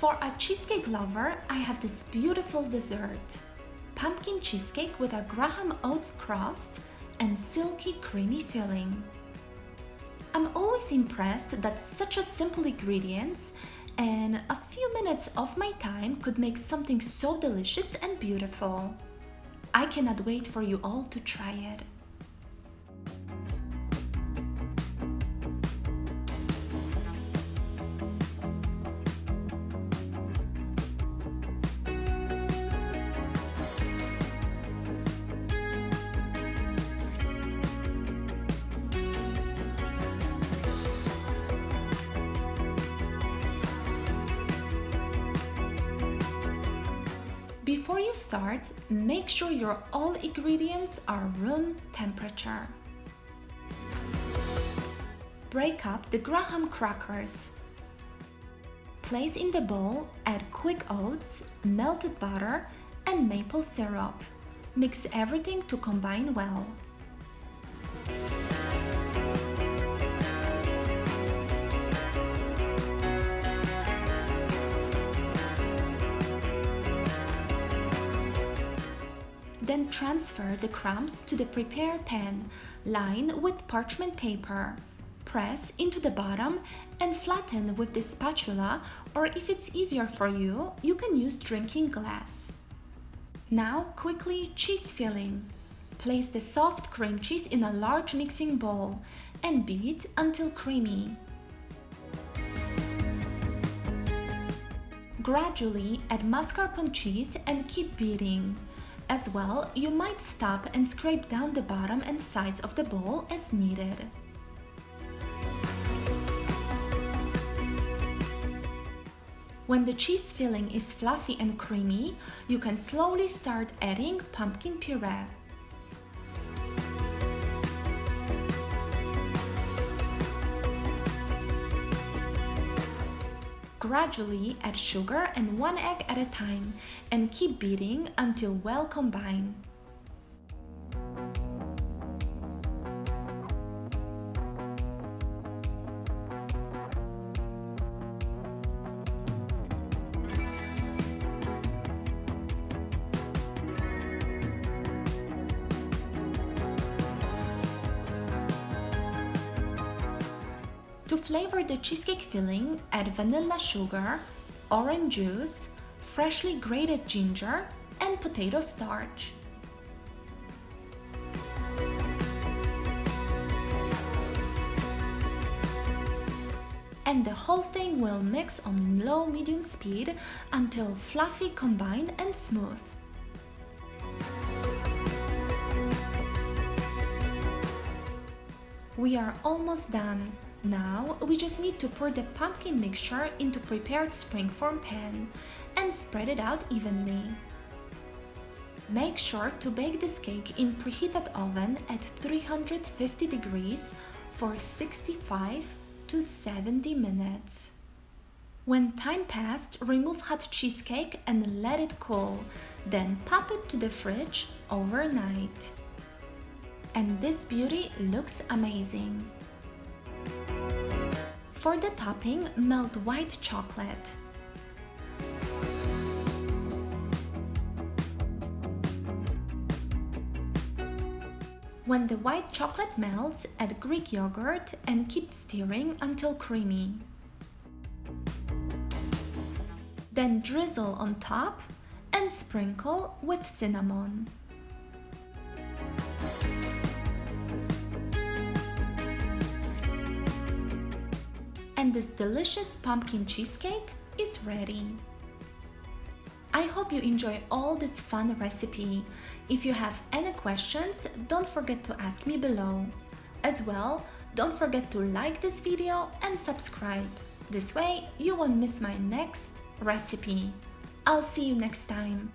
For a cheesecake lover, I have this beautiful dessert. Pumpkin cheesecake with a Graham oats crust and silky creamy filling. I'm always impressed that such a simple ingredients and a few minutes of my time could make something so delicious and beautiful. I cannot wait for you all to try it. Before you start, make sure your all ingredients are room temperature. Break up the Graham crackers. Place in the bowl, add quick oats, melted butter, and maple syrup. Mix everything to combine well. Then transfer the crumbs to the prepared pan, line with parchment paper. Press into the bottom and flatten with the spatula, or if it's easier for you, you can use drinking glass. Now quickly cheese filling. Place the soft cream cheese in a large mixing bowl and beat until creamy. Gradually add mascarpone cheese and keep beating. As well, you might stop and scrape down the bottom and sides of the bowl as needed. When the cheese filling is fluffy and creamy, you can slowly start adding pumpkin puree. Gradually add sugar and 1 egg at a time and keep beating until well combined. To flavor the cheesecake filling, add vanilla sugar, orange juice, freshly grated ginger, and potato starch. And the whole thing will mix on low-medium speed until fluffy, combined, and smooth. We are almost done. Now we just need to pour the pumpkin mixture into prepared springform pan and spread it out evenly. Make sure to bake this cake in preheated oven at 350 degrees for 65 to 70 minutes. When time passed, remove hot cheesecake and let it cool, then pop it to the fridge overnight. And this beauty looks amazing. For the topping, melt white chocolate. When the white chocolate melts, add Greek yogurt and keep stirring until creamy. Then drizzle on top and sprinkle with cinnamon. And this delicious pumpkin cheesecake is ready. I hope you enjoy all this fun recipe. If you have any questions, don't forget to ask me below. As well, don't forget to like this video and subscribe. This way, you won't miss my next recipe. I'll see you next time.